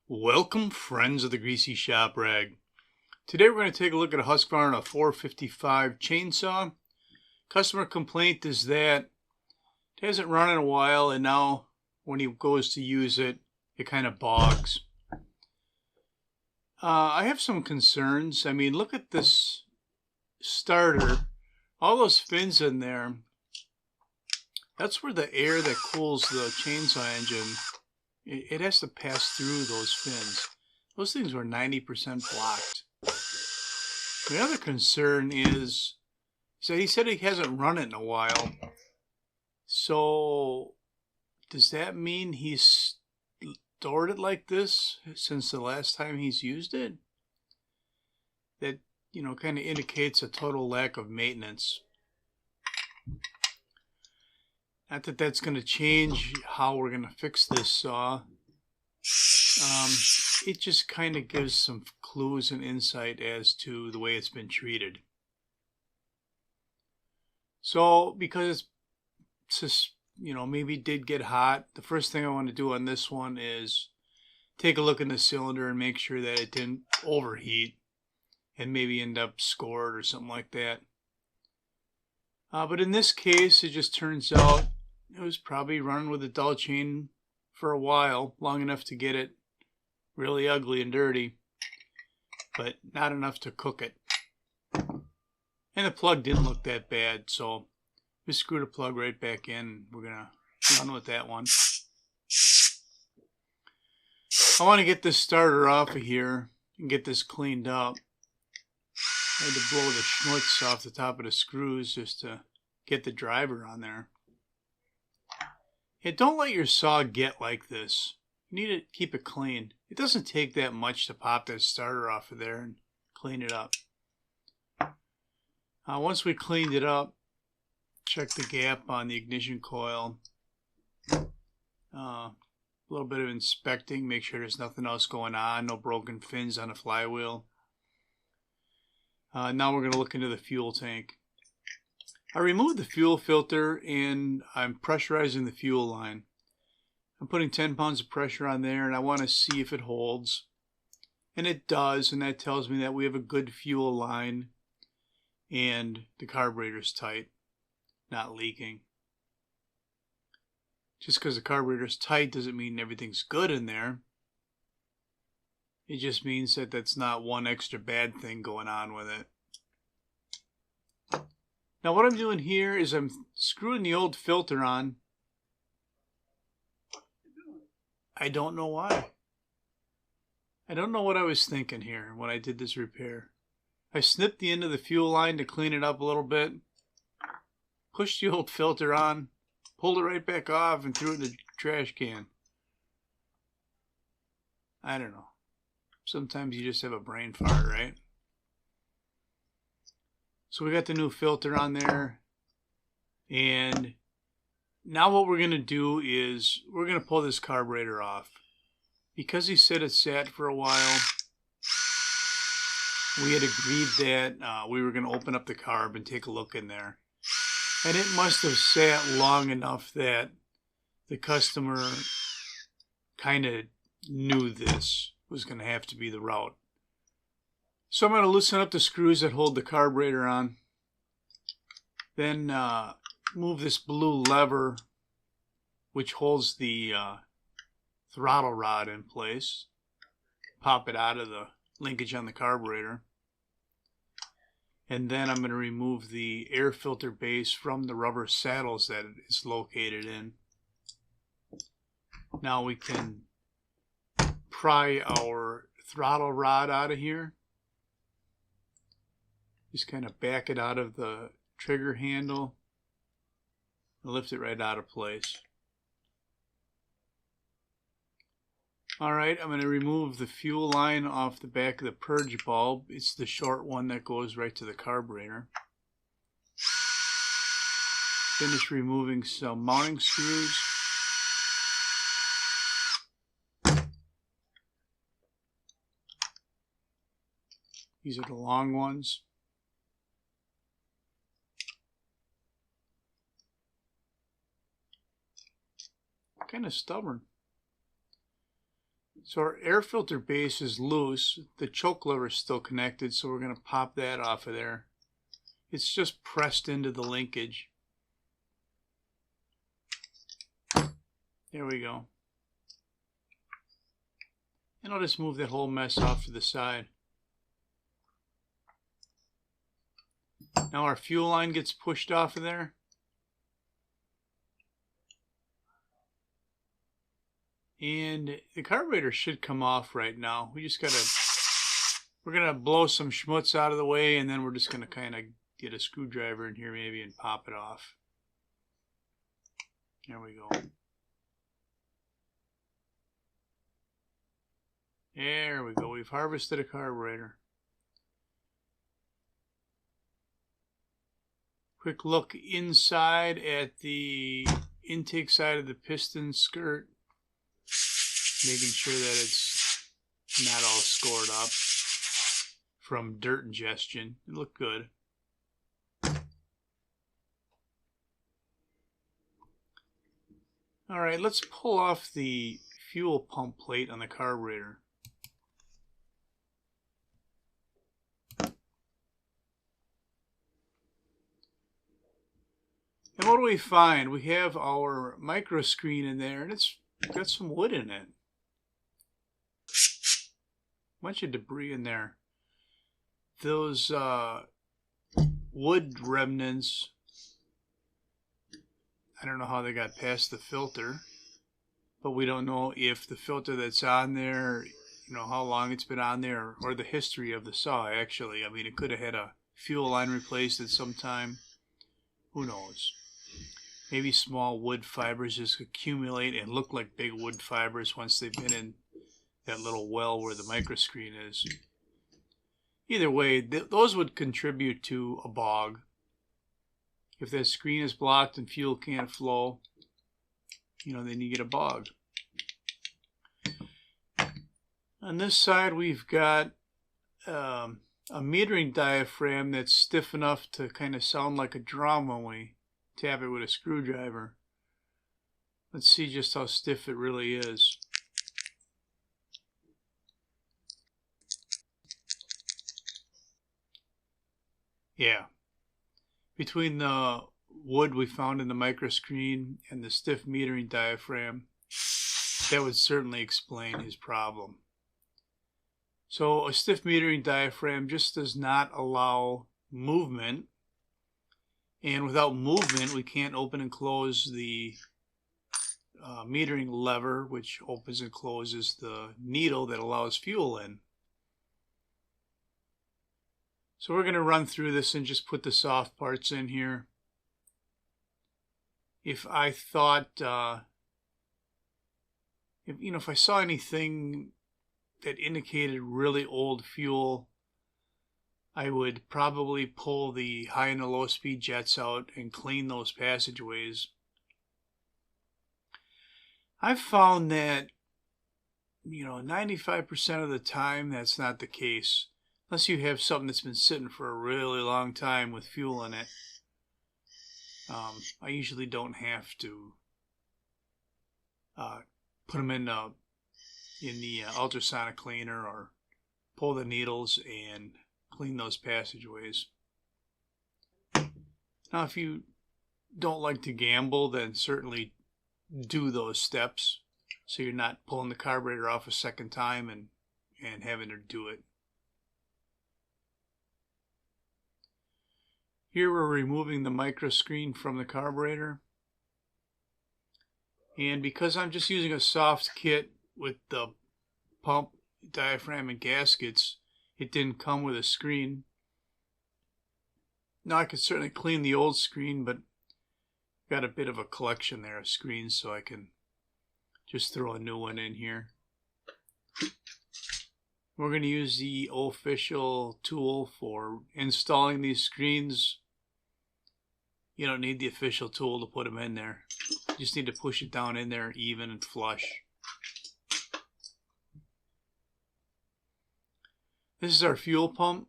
Welcome, friends of the Greasy Shop Rag. Today we're going to take a look at a Husqvarna 455 chainsaw. Customer complaint is that it hasn't run in a while, and now when he goes to use it, it kind of bogs. I have some concerns. I mean, look at this starter. All those fins in there, that's where the air that cools the chainsaw engine, it has to pass through those fins. Those things were 90% blocked. The other concern is, so he said he hasn't run it in a while. So does that mean he's stored it like this since the last time he's used it? That, kind of indicates a total lack of maintenance. Not that that's going to change how we're going to fix this saw. It just kind of gives some clues and insight as to the way it's been treated. So, because it's just, maybe it did get hot, the first thing I want to do on this one is take a look in the cylinder and make sure that it didn't overheat and maybe end up scored or something like that. But in this case, it just turns out it was probably running with a dull chain for a while, long enough to get it really ugly and dirty, but not enough to cook it. And the plug didn't look that bad, so we screwed the plug right back in. We're going to run with that one. I want to get this starter off of here and get this cleaned up. I had to blow the schmutz off the top of the screws just to get the driver on there. Yeah, don't let your saw get like this. You need to keep it clean. It doesn't take that much to pop that starter off of there and clean it up. Once we cleaned it up, check the gap on the ignition coil. A little bit of inspecting, make sure there's nothing else going on, no broken fins on the flywheel. Now we're going to look into the fuel tank. I removed the fuel filter and I'm pressurizing the fuel line. I'm putting 10 pounds of pressure on there and I want to see if it holds. And it does, and that tells me that we have a good fuel line and the carburetor's tight, not leaking. Just because the carburetor's tight doesn't mean everything's good in there. It just means that that's not one extra bad thing going on with it. Now what I'm doing here is I'm screwing the old filter on. I don't know why. I don't know what I was thinking here when I did this repair. I snipped the end of the fuel line to clean it up a little bit. Pushed the old filter on. Pulled it right back off and threw it in the trash can. I don't know. Sometimes you just have a brain fart, right? So we got the new filter on there, and now what we're going to do is we're going to pull this carburetor off. Because he said it sat for a while, we had agreed that we were going to open up the carb and take a look in there. And it must have sat long enough that the customer kind of knew this was going to have to be the route. So I'm going to loosen up the screws that hold the carburetor on. Then move this blue lever, which holds the throttle rod in place. Pop it out of the linkage on the carburetor. And then I'm going to remove the air filter base from the rubber saddles that it is located in. Now we can pry our throttle rod out of here. Just kind of back it out of the trigger handle and lift it right out of place. Alright, I'm going to remove the fuel line off the back of the purge bulb. It's the short one that goes right to the carburetor. Finish removing some mounting screws. These are the long ones. Kind of stubborn. So our air filter base is loose. The choke lever is still connected, so we're going to pop that off of there. It's just pressed into the linkage. There we go. And I'll just move that whole mess off to the side. Now our fuel line gets pushed off of there. And the carburetor should come off right now. We're gonna blow some schmutz out of the way, and then we're just gonna kind of get a screwdriver in here maybe and pop it off. There we go. There we go. We've harvested a carburetor. Quick look inside at the intake side of the piston skirt, making sure that it's not all scored up from dirt ingestion. It looked good. Alright, let's pull off the fuel pump plate on the carburetor. And what do we find? We have our micro screen in there, and it's got some wood in it. Bunch of debris in there. Those wood remnants, I don't know how they got past the filter, but we don't know if the filter that's on there, you know, how long it's been on there, or the history of the saw, actually. I mean, it could have had a fuel line replaced at some time. Who knows? Maybe small wood fibers just accumulate and look like big wood fibers once they've been in that little well where the microscreen is. Either way, those would contribute to a bog. If that screen is blocked and fuel can't flow, you know, then you get a bog. On this side, we've got a metering diaphragm that's stiff enough to kind of sound like a drum when we tap it with a screwdriver. Let's see just how stiff it really is. Yeah. Between the wood we found in the microscreen and the stiff metering diaphragm, that would certainly explain his problem. So a stiff metering diaphragm just does not allow movement. And without movement, we can't open and close the metering lever, which opens and closes the needle that allows fuel in. So we're going to run through this and just put the soft parts in here. If I thought, if I saw anything that indicated really old fuel, I would probably pull the high and the low speed jets out and clean those passageways. I've found that, 95% of the time that's not the case. Unless you have something that's been sitting for a really long time with fuel in it. I usually don't have to put them in the ultrasonic cleaner or pull the needles and clean those passageways. Now, if you don't like to gamble, then certainly do those steps so you're not pulling the carburetor off a second time and having to do it. Here we're removing the microscreen from the carburetor. And because I'm just using a soft kit with the pump, diaphragm, and gaskets, it didn't come with a screen. Now I could certainly clean the old screen, but I've got a bit of a collection there of screens, so I can just throw a new one in here. We're going to use the official tool for installing these screens. You don't need the official tool to put them in there. You just need to push it down in there even and flush. This is our fuel pump.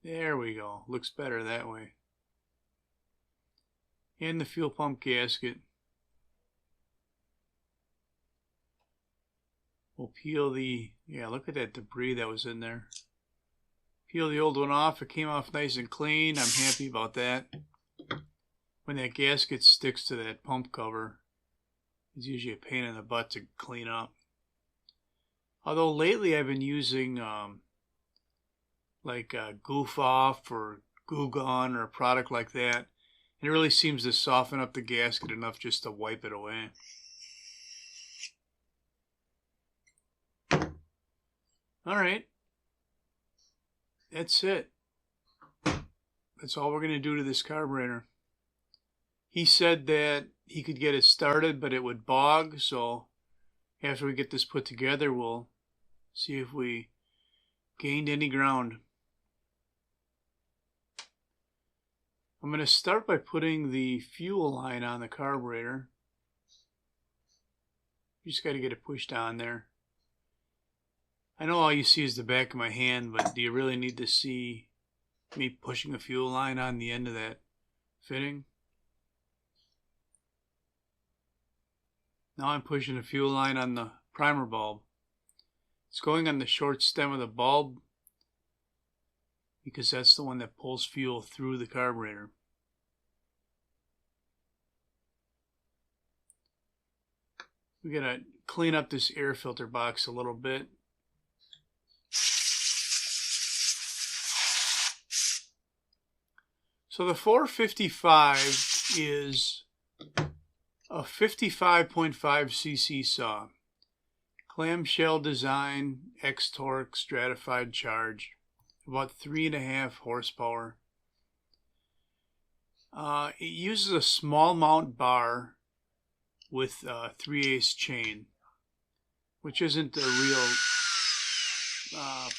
There we go. Looks better that way. and the fuel pump gasket. We'll peel the, yeah, look at that debris that was in there. Peel the old one off. It came off nice and clean. I'm happy about that. When that gasket sticks to that pump cover, it's usually a pain in the butt to clean up. Although lately I've been using like Goof Off or Goo Gone or a product like that. It really seems to soften up the gasket enough just to wipe it away. Alright. That's it. That's all we're going to do to this carburetor. He said that he could get it started, but it would bog, so after we get this put together, we'll see if we gained any ground. I'm going to start by putting the fuel line on the carburetor. You just got to get it pushed on there. I know all you see is the back of my hand, but do you really need to see me pushing a fuel line on the end of that fitting? Now I'm pushing a fuel line on the primer bulb. It's going on the short stem of the bulb because that's the one that pulls fuel through the carburetor. We gotta clean up this air filter box a little bit. So the 455 is a 55.5 cc saw. Clamshell design, X-Torque, stratified charge. About 3.5 horsepower. It uses a small mount bar with 3/8 chain, which isn't a real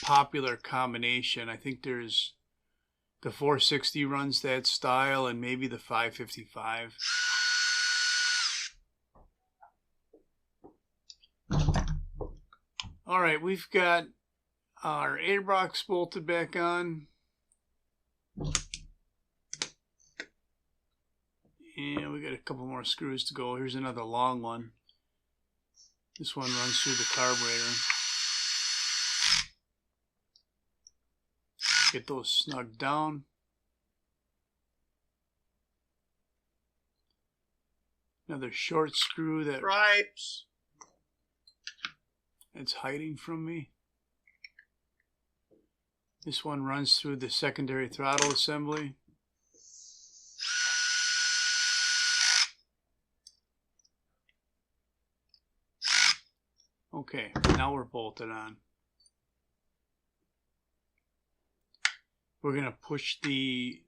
popular combination. I think there's the 460 runs that style, and maybe the 555. Alright, we've got our air box bolted back on. And we got a couple more screws to go. Here's another long one. This one runs through the carburetor. Get those snugged down. Another short screw that Stripes. It's hiding from me. This one runs through the secondary throttle assembly. Okay, now we're bolted on. We're going to push the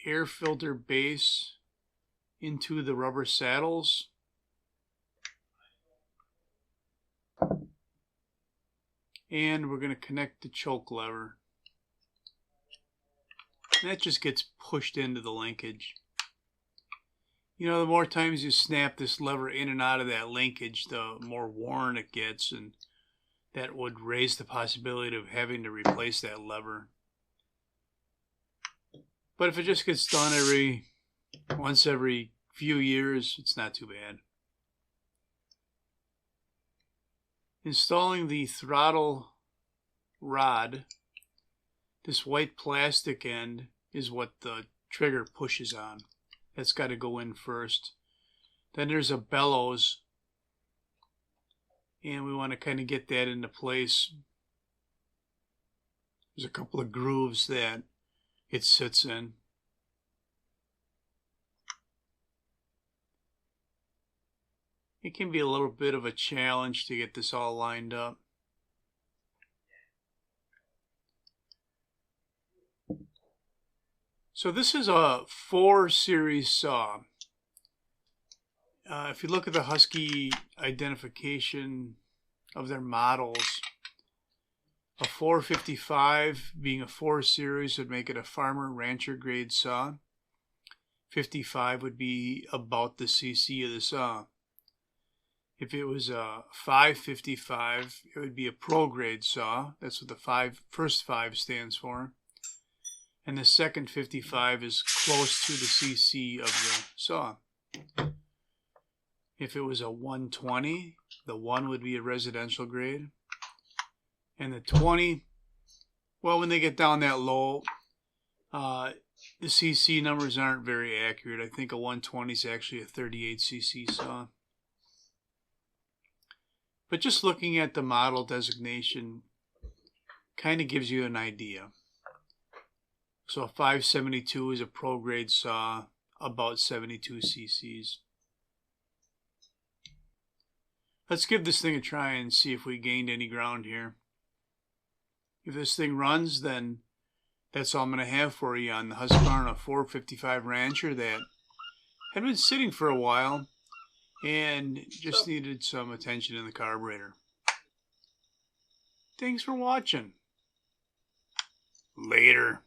air filter base into the rubber saddles. And we're going to connect the choke lever. And that just gets pushed into the linkage. You know, the more times you snap this lever in and out of that linkage, the more worn it gets, and that would raise the possibility of having to replace that lever. But if it just gets done once every few years, it's not too bad. Installing the throttle rod, this white plastic end is what the trigger pushes on. That's got to go in first. Then there's a bellows, and we want to kind of get that into place. There's a couple of grooves that it sits in. It can be a little bit of a challenge to get this all lined up. So this is a 4 series saw. If you look at the Husky identification of their models, a 455 being a 4 series would make it a farmer rancher grade saw. 55 would be about the cc of the saw. If it was a 555, it would be a pro grade saw. That's what the first 5 stands for. and the second 55 is close to the cc of the saw. If it was a 120, the 1 would be a residential grade, and the 20, well, when they get down that low, the cc numbers aren't very accurate. I think a 120 is actually a 38 cc saw. But just looking at the model designation kind of gives you an idea. So a 572 is a pro grade saw, about 72 cc's. Let's give this thing a try and see if we gained any ground here. If this thing runs, then that's all I'm going to have for you on the Husqvarna 455 Rancher that had been sitting for a while and just needed some attention in the carburetor. Thanks for watching. Later.